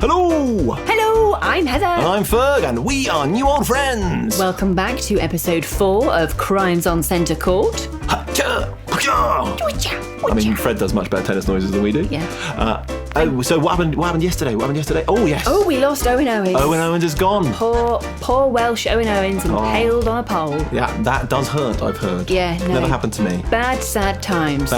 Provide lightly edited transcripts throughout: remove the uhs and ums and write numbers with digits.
Hello! Hello, I'm Heather. And I'm Ferg, and we are new old friends. Welcome back to episode 4 of Crimes on Centre Court. I mean, Fred does much better tennis noises than we do. Yeah. So what happened yesterday? Oh, yes. Oh, we lost Owen Owens. Owen Owens is gone. Poor Welsh Owen Owens impaled on a pole. Yeah, that does hurt, I've heard. Yeah, no. Never happened to me. Bad, sad times.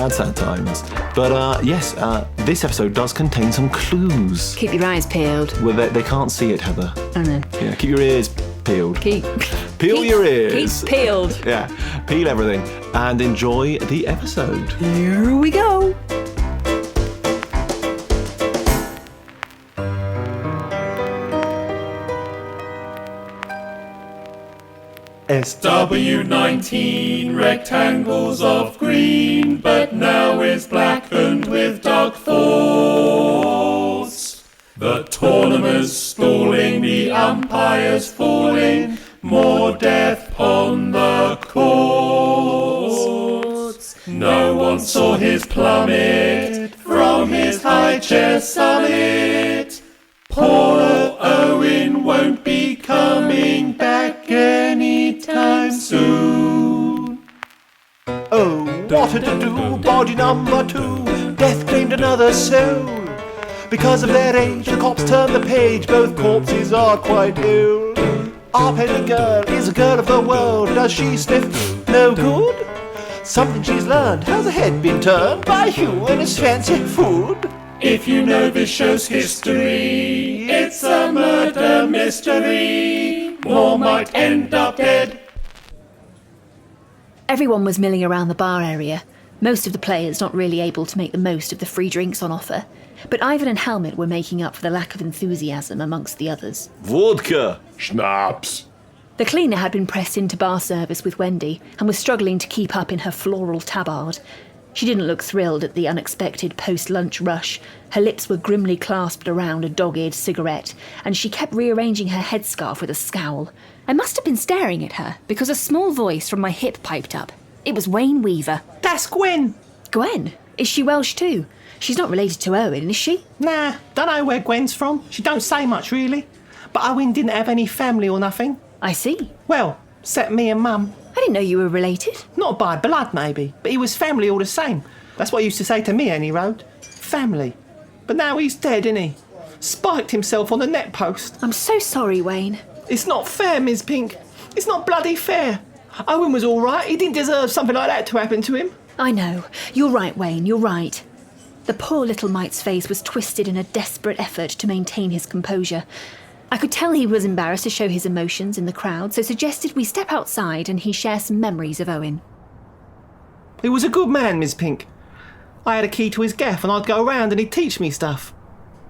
But yes, this episode does contain some clues. Keep your eyes peeled. Well, they can't see it, Heather. Oh, no. Yeah, keep your ears peeled. Peel your ears. Keep peeled. Yeah, peel everything and enjoy the episode. Here we go. SW19 rectangles of green, but now is blackened with dark thoughts. The tournament's stalling, the umpires falling, more death upon the courts. No one saw his plummet from his high chair summit. Poor Owen won't be coming back anytime soon. Oh, what a to-do, body number 2, death claimed another soul. Because of their age, the cops turn the page, both corpses are quite ill. Our penny girl is a girl of the world, does she sniff no good? Something she's learned, has her head been turned by Hugh and his fancy food? If you know this show's history, it's a murder mystery. More might end up dead. Everyone was milling around the bar area, most of the players not really able to make the most of the free drinks on offer. But Ivan and Helmut were making up for the lack of enthusiasm amongst the others. Vodka. Schnapps. The cleaner had been pressed into bar service with Wendy and was struggling to keep up in her floral tabard. She didn't look thrilled at the unexpected post-lunch rush. Her lips were grimly clasped around a dog-eared cigarette, and she kept rearranging her headscarf with a scowl. I must have been staring at her, because a small voice from my hip piped up. It was Wayne Weaver. That's Gwen. Gwen? Is she Welsh too? She's not related to Owen, is she? Nah, don't know where Gwen's from. She don't say much, really. But Owen didn't have any family or nothing. I see. Well, except me and Mum. I didn't know you were related. Not by blood, maybe, but he was family all the same. That's what he used to say to me, any road. Family. But now he's dead, isn't he? Spiked himself on the net post. I'm so sorry, Wayne. It's not fair, Ms. Pink. It's not bloody fair. Owen was all right. He didn't deserve something like that to happen to him. I know. You're right, Wayne, you're right. The poor little mite's face was twisted in a desperate effort to maintain his composure. I could tell he was embarrassed to show his emotions in the crowd, so suggested we step outside and he share some memories of Owen. He was a good man, Ms. Pink. I had a key to his gaff and I'd go around and he'd teach me stuff.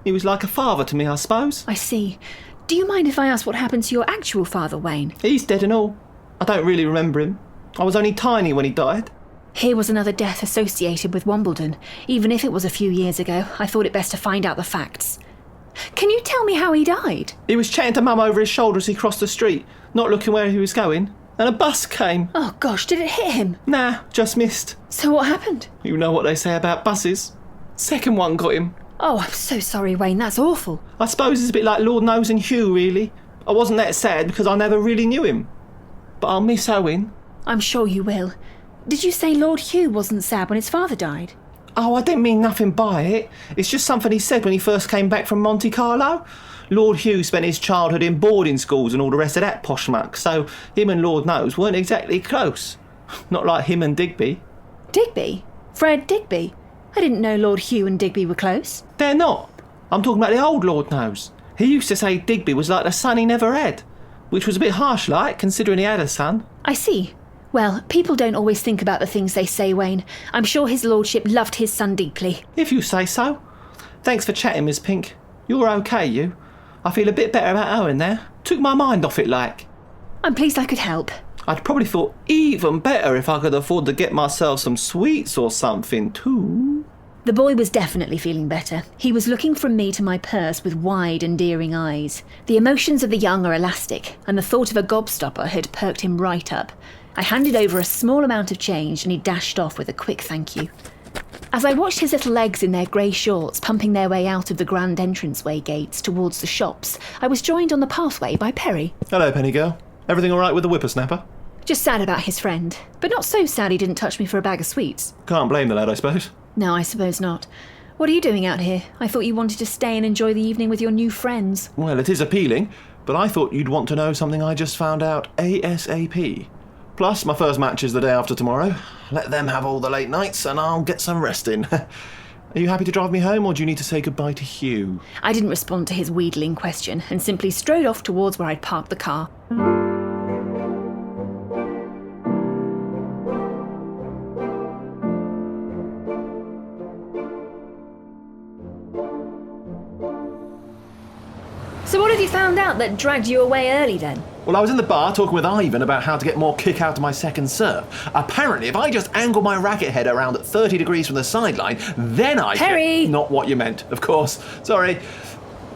He was like a father to me, I suppose. I see. Do you mind if I ask what happened to your actual father, Wayne? He's dead and all. I don't really remember him. I was only tiny when he died. Here was another death associated with Wimbledon. Even if it was a few years ago, I thought it best to find out the facts. Can you tell me how he died? He was chatting to Mum over his shoulder as he crossed the street, not looking where he was going, and a bus came. Oh gosh, did it hit him? Nah, just missed. So what happened? You know what they say about buses. Second one got him. Oh, I'm so sorry, Wayne, that's awful. I suppose it's a bit like Lord Knows and Hugh, really. I wasn't that sad because I never really knew him. But I'll miss Owen. I'm sure you will. Did you say Lord Hugh wasn't sad when his father died? Oh, I didn't mean nothing by it. It's just something he said when he first came back from Monte Carlo. Lord Hugh spent his childhood in boarding schools and all the rest of that posh muck, so him and Lord Knows weren't exactly close. Not like him and Digby. Digby? Fred Digby? I didn't know Lord Hugh and Digby were close. They're not. I'm talking about the old Lord Knows. He used to say Digby was like the son he never had, which was a bit harsh like, considering he had a son. I see. Well, people don't always think about the things they say, Wayne. I'm sure his lordship loved his son deeply. If you say so. Thanks for chatting, Miss Pink. You're okay, you. I feel a bit better about Owen there. Took my mind off it, like. I'm pleased I could help. I'd probably feel even better if I could afford to get myself some sweets or something, too. The boy was definitely feeling better. He was looking from me to my purse with wide, endearing eyes. The emotions of the young are elastic, and the thought of a gobstopper had perked him right up. I handed over a small amount of change and he dashed off with a quick thank you. As I watched his little legs in their grey shorts pumping their way out of the grand entranceway gates towards the shops, I was joined on the pathway by Perry. Hello, Penny girl. Everything all right with the whippersnapper? Just sad about his friend, but not so sad he didn't touch me for a bag of sweets. Can't blame the lad, I suppose. No, I suppose not. What are you doing out here? I thought you wanted to stay and enjoy the evening with your new friends. Well, it is appealing, but I thought you'd want to know something I just found out ASAP. Plus, my first match is the day after tomorrow. Let them have all the late nights and I'll get some rest in. Are you happy to drive me home, or do you need to say goodbye to Hugh? I didn't respond to his wheedling question and simply strode off towards where I'd parked the car. So what have you found out that dragged you away early then? Well, I was in the bar talking with Ivan about how to get more kick out of my second serve. Apparently, if I just angle my racket head around at 30 degrees from the sideline, then I Perry! Not what you meant, of course. Sorry.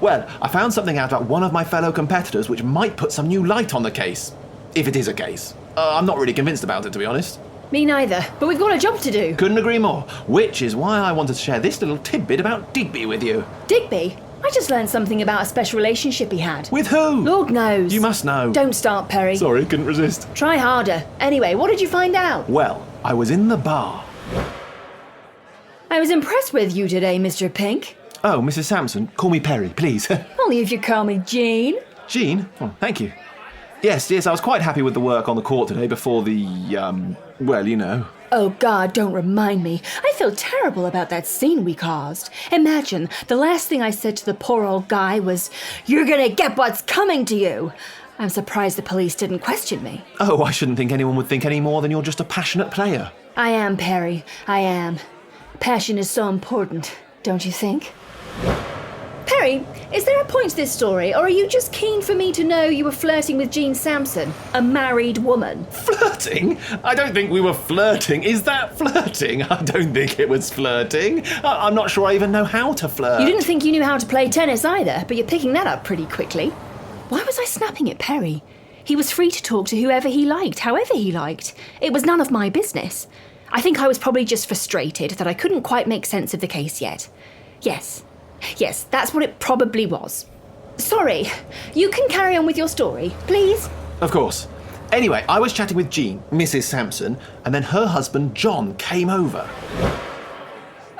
Well, I found something out about one of my fellow competitors which might put some new light on the case. If it is a case. I'm not really convinced about it, to be honest. Me neither, but we've got a job to do. Couldn't agree more. Which is why I wanted to share this little tidbit about Digby with you. Digby? I just learned something about a special relationship he had. With who? Lord knows. You must know. Don't start, Perry. Sorry, couldn't resist. Try harder. Anyway, what did you find out? Well, I was in the bar. I was impressed with you today, Mr. Pink. Oh, Mrs. Sampson, call me Perry, please. Only if you call me Jean. Jean? Oh, thank you. Yes, I was quite happy with the work on the court today before the, well, you know. Oh, God, don't remind me. I feel terrible about that scene we caused. Imagine, the last thing I said to the poor old guy was, "You're gonna get what's coming to you." I'm surprised the police didn't question me. Oh, I shouldn't think anyone would think any more than you're just a passionate player. I am, Perry. I am. Passion is so important, don't you think? Perry, is there a point to this story, or are you just keen for me to know you were flirting with Jean Sampson, a married woman? Flirting? I don't think we were flirting. Is that flirting? I don't think it was flirting. I'm not sure I even know how to flirt. You didn't think you knew how to play tennis either, but you're picking that up pretty quickly. Why was I snapping at Perry? He was free to talk to whoever he liked, however he liked. It was none of my business. I think I was probably just frustrated that I couldn't quite make sense of the case yet. Yes, that's what it probably was. Sorry, you can carry on with your story, please? Of course. Anyway, I was chatting with Jean, Mrs. Sampson, and then her husband, John, came over.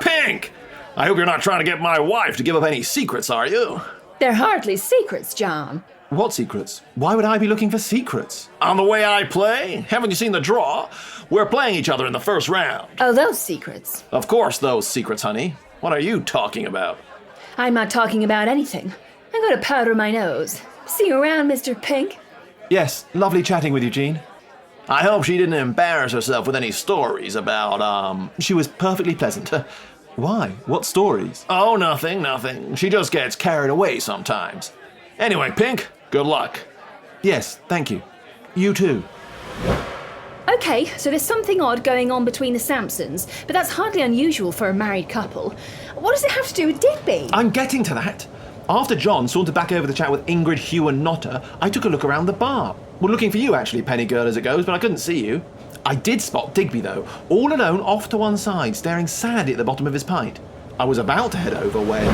Pink! I hope you're not trying to get my wife to give up any secrets, are you? They're hardly secrets, John. What secrets? Why would I be looking for secrets? On the way I play? Haven't you seen the draw? We're playing each other in the first round. Oh, those secrets. Of course those secrets, honey. What are you talking about? I'm not talking about anything. I'm going to powder my nose. See you around, Mr. Pink. Yes, lovely chatting with you, Jean. I hope she didn't embarrass herself with any stories about, She was perfectly pleasant. Why? What stories? Oh, nothing. She just gets carried away sometimes. Anyway, Pink, good luck. Yes, thank you. You too. Okay, so there's something odd going on between the Sampsons, but that's hardly unusual for a married couple. What does it have to do with Digby? I'm getting to that. After John sauntered back over the chat with Ingrid, Hugh and Notter, I took a look around the bar. Well, looking for you actually, Penny girl, as it goes, but I couldn't see you. I did spot Digby though, all alone off to one side, staring sadly at the bottom of his pint. I was about to head over when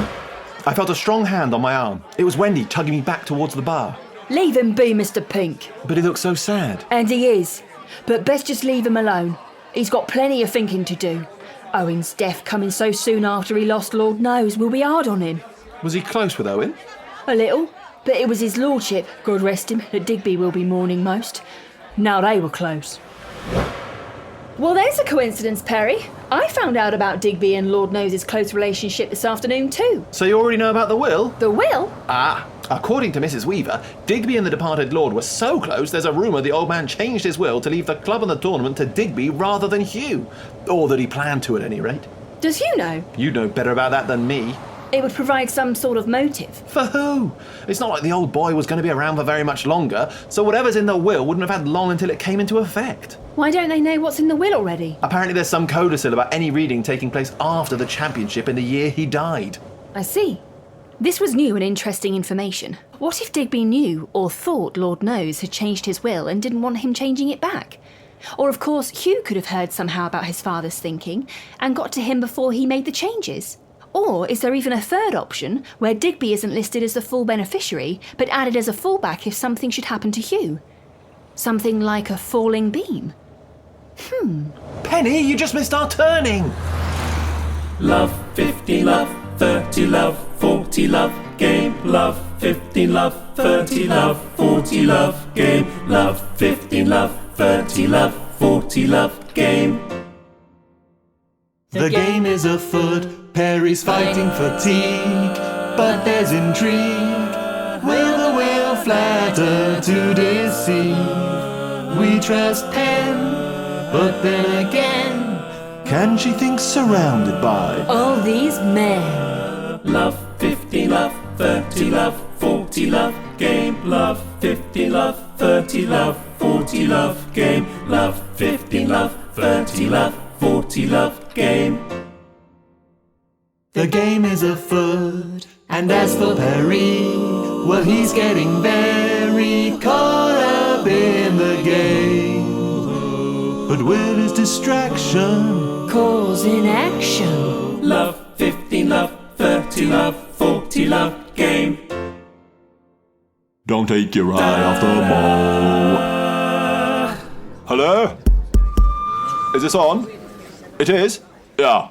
I felt a strong hand on my arm. It was Wendy tugging me back towards the bar. Leave him be, Mr. Pink. But he looked so sad. And he is. But best just leave him alone. He's got plenty of thinking to do. Owen's death coming so soon after he lost Lord knows will be hard on him. Was he close with Owen? A little, but it was his lordship, God rest him, that Digby will be mourning most. Now they were close. Well, there's a coincidence, Perry. I found out about Digby and Lord knows his close relationship this afternoon too. So you already know about the will? The will? According to Mrs. Weaver, Digby and the departed lord were so close there's a rumour the old man changed his will to leave the club and the tournament to Digby rather than Hugh. Or that he planned to at any rate. Does Hugh know? You know better about that than me. It would provide some sort of motive. For who? It's not like the old boy was going to be around for very much longer, so whatever's in the will wouldn't have had long until it came into effect. Why don't they know what's in the will already? Apparently there's some codicil about any reading taking place after the championship in the year he died. I see. This was new and interesting information. What if Digby knew or thought Lord knows had changed his will and didn't want him changing it back? Or, of course, Hugh could have heard somehow about his father's thinking and got to him before he made the changes. Or is there even a third option where Digby isn't listed as the full beneficiary, but added as a fallback if something should happen to Hugh? Something like a falling beam? Penny, you just missed our turning! Love 50, love 30, love 40, love game. Love 15, love 30, love 40, love game. Love 15, love 30, love 40, love game. The game is afoot, Perry's fighting fatigue, but there's intrigue. Will the wheel flatter to deceive? We trust Pen, but then again, can she think surrounded by All these men. Love 50, love 30, love 40, love game. Love 50, love 30, love 40, love game. Love 50, love 30, love 40, love game. The game is afoot, and as for Perry, well, he's getting very caught up in the game. But will his distraction Cause inaction. Love 50, love 30, love 40, love game. don't take your eye off the ball? Hello? Is this on? It is? Yeah.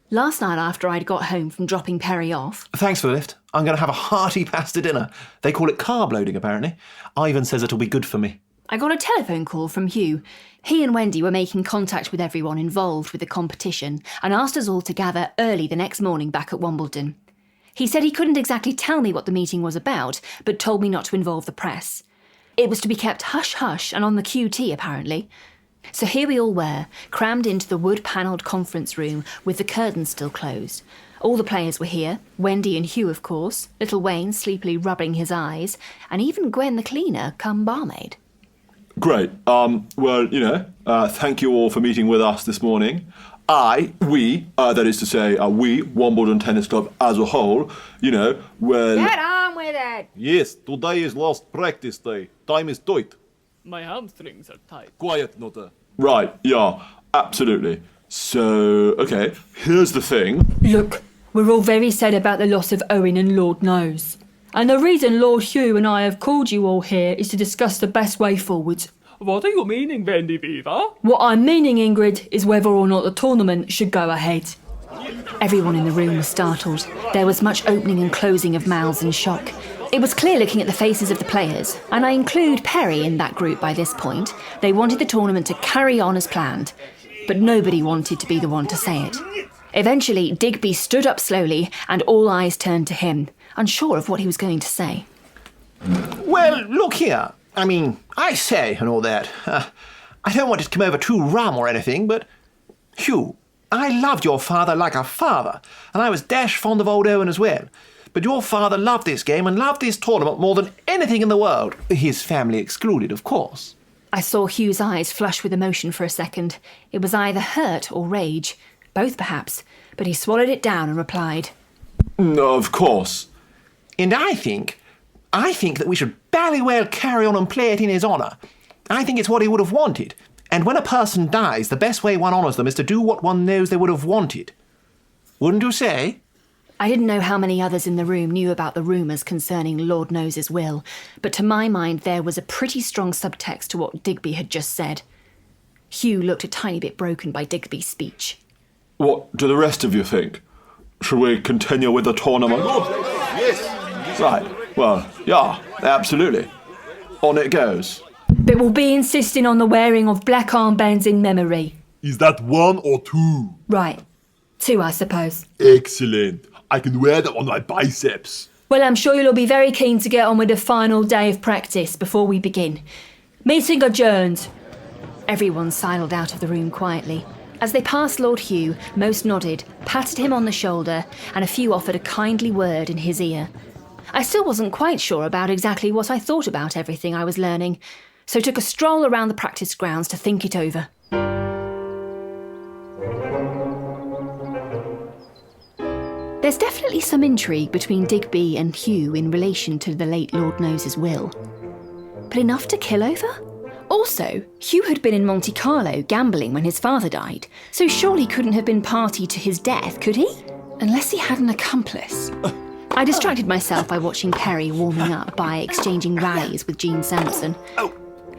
Last night after I'd got home from dropping Perry off, Thanks for the lift. I'm going to have a hearty pasta dinner. They call it carb loading, apparently. Ivan says it'll be good for me. I got a telephone call from Hugh. He and Wendy were making contact with everyone involved with the competition and asked us all to gather early the next morning back at Wimbledon. He said he couldn't exactly tell me what the meeting was about, but told me not to involve the press. It was to be kept hush-hush and on the QT, apparently. So here we all were, crammed into the wood-panelled conference room with the curtains still closed. All the players were here, Wendy and Hugh, of course, little Wayne sleepily rubbing his eyes, and even Gwen the cleaner come barmaid. Great. Well, thank you all for meeting with us this morning. We, that is to say, we, Wimbledon Tennis Club as a whole, well... Get on with it! Yes, today is last practice day. Time is tight. My hamstrings are tight. Quiet, Nutter. Right, yeah, absolutely. So, okay, here's the thing. Look, we're all very sad about the loss of Owen and Lord knows. And the reason Lord Hugh and I have called you all here is to discuss the best way forward. What are you meaning, Wendy Beaver? What I'm meaning, Ingrid, is whether or not the tournament should go ahead. Everyone in the room was startled. There was much opening and closing of mouths in shock. It was clear looking at the faces of the players, and I include Perry in that group by this point. They wanted the tournament to carry on as planned, but nobody wanted to be the one to say it. Eventually, Digby stood up slowly, and all eyes turned to him, unsure of what he was going to say. Well, look here. I mean, I say and all that. I don't want it to come over too rum or anything, but... Hugh, I loved your father like a father, and I was dash fond of old Owen as well. But your father loved this game and loved this tournament more than anything in the world. His family excluded, of course. I saw Hugh's eyes flush with emotion for a second. It was either hurt or rage. Both, perhaps. But he swallowed it down and replied, Of course. And I think that we should bally well carry on and play it in his honour. I think it's what he would have wanted. And when a person dies, the best way one honours them is to do what one knows they would have wanted. Wouldn't you say? I didn't know how many others in the room knew about the rumours concerning Lord Knows's will, but to my mind there was a pretty strong subtext to what Digby had just said. Hugh looked a tiny bit broken by Digby's speech. What do the rest of you think? Should we continue with the tournament? Yes. Right, well, yeah, absolutely. On it goes. But we'll be insisting on the wearing of black armbands in memory. Is that 1 or 2? Right. 2, I suppose. Excellent. I can wear them on my biceps. Well, I'm sure you'll all be very keen to get on with the final day of practice before we begin. Meeting adjourned. Everyone sidled out of the room quietly. As they passed Lord Hugh, most nodded, patted him on the shoulder, and a few offered a kindly word in his ear. I still wasn't quite sure about exactly what I thought about everything I was learning, so took a stroll around the practice grounds to think it over. There's definitely some intrigue between Digby and Hugh in relation to the late Lord Knows's will. But enough to kill over? Also, Hugh had been in Monte Carlo gambling when his father died, so surely couldn't have been party to his death, could he? Unless he had an accomplice. I distracted myself by watching Perry warming up by exchanging rallies with Jean Sampson.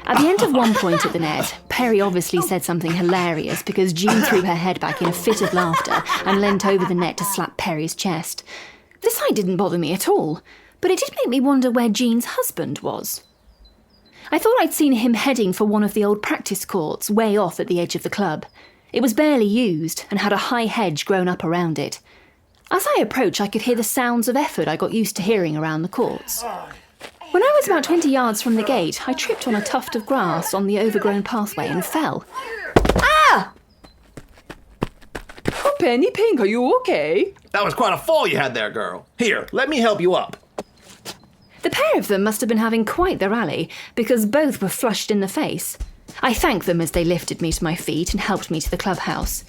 At the end of one point at the net, Perry obviously said something hilarious because Jean threw her head back in a fit of laughter and leant over the net to slap Perry's chest. The sight didn't bother me at all, but it did make me wonder where Jean's husband was. I thought I'd seen him heading for one of the old practice courts way off at the edge of the club. It was barely used and had a high hedge grown up around it. As I approached, I could hear the sounds of effort I got used to hearing around the courts. When I was about 20 yards from the gate, I tripped on a tuft of grass on the overgrown pathway and fell. Ah! Oh, Penny Pink, are you okay? That was quite a fall you had there, girl. Here, let me help you up. The pair of them must have been having quite the rally, because both were flushed in the face. I thanked them as they lifted me to my feet and helped me to the clubhouse.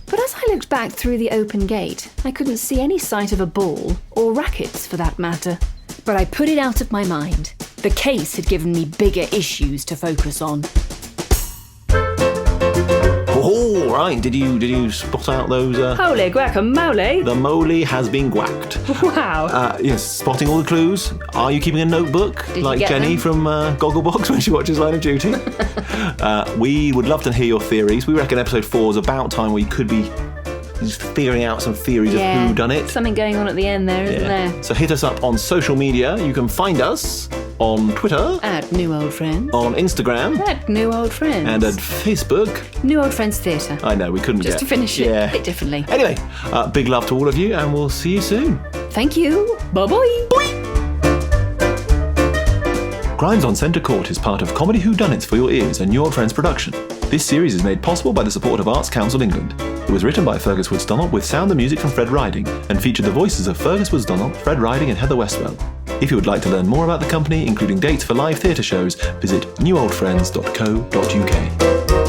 But as I looked back through the open gate, I couldn't see any sight of a ball, or rackets for that matter. But I put it out of my mind. The case had given me bigger issues to focus on. Oh, right. Did you spot out those? Holy guacamole! The moly has been whacked. Wow. Yes, spotting all the clues. Are you keeping a notebook Did you like get Jenny them? from Gogglebox when she watches Line of Duty? We would love to hear your theories. We reckon episode 4 is about time where you could be just figuring out some theories of who done it. Something going on at the end there, isn't there? So hit us up on social media. You can find us on Twitter, At New Old Friends. on Instagram, At New Old Friends. and at Facebook. New Old Friends Theatre. I know, we couldn't Just get... to finish it Yeah. a bit differently. Anyway, big love to all of you, and we'll see you soon. Thank you. Bye-bye. Crimes on Centre Court is part of Comedy Whodunits for Your Ears and New Old Friends production. This series is made possible by the support of Arts Council England. It was written by Feargus Dunlop with sound and music from Fred Riding and featured the voices of Feargus Dunlop, Fred Riding and Heather Westwell. If you would like to learn more about the company, including dates for live theatre shows, visit newoldfriends.co.uk.